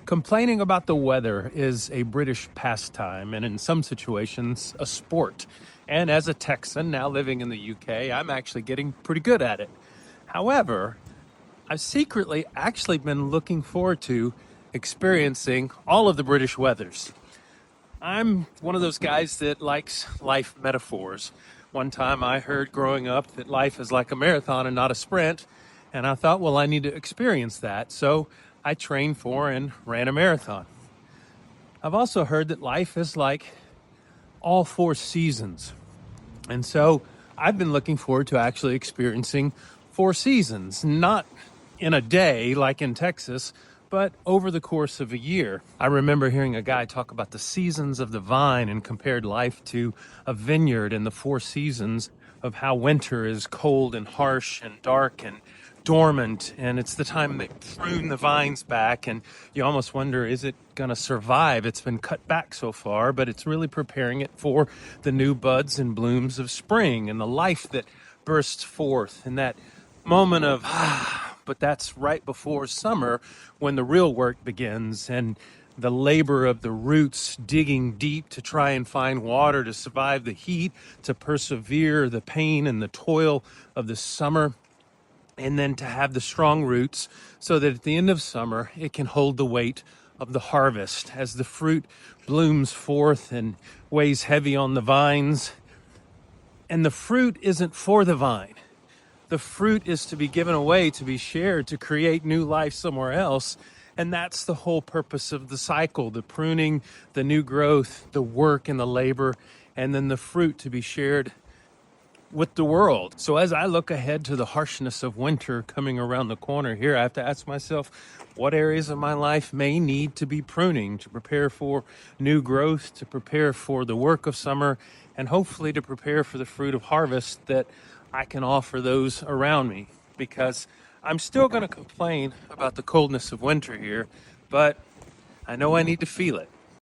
Complaining about the weather is a British pastime and in some situations a sport. And as a Texan now living in the UK, I'm actually getting pretty good at it. However, I've secretly actually been looking forward to experiencing all of the British weathers. I'm one of those guys that likes life metaphors. One time I heard growing up that life is like a marathon and not a sprint, and I thought, well, I need to experience that. So I trained for and ran a marathon. I've also heard that life is like all four seasons. And so I've been looking forward to actually experiencing four seasons, not in a day like in Texas, but over the course of a year. I remember hearing a guy talk about the seasons of the vine and compared life to a vineyard and the four seasons of how winter is cold and harsh and dark and dormant, and it's the time they prune the vines back, and you almost wonder, is it going to survive? It's been cut back so far, but it's really preparing it for the new buds and blooms of spring and the life that bursts forth in that moment of but that's right before summer when the real work begins, and the labor of the roots digging deep to try and find water to survive the heat, to persevere the pain and the toil of the summer, and then to have the strong roots so that at the end of summer it can hold the weight of the harvest as the fruit blooms forth and weighs heavy on the vines. And the fruit isn't for the vine. The fruit is to be given away, to be shared, to create new life somewhere else. And that's the whole purpose of the cycle, the pruning, the new growth, the work and the labor, and then the fruit to be shared with the world. So as I look ahead to the harshness of winter coming around the corner here, I have to ask myself, what areas of my life may need to be pruning to prepare for new growth, to prepare for the work of summer, and hopefully to prepare for the fruit of harvest that I can offer those around me. Because I'm still going to complain about the coldness of winter here, but I know I need to feel it.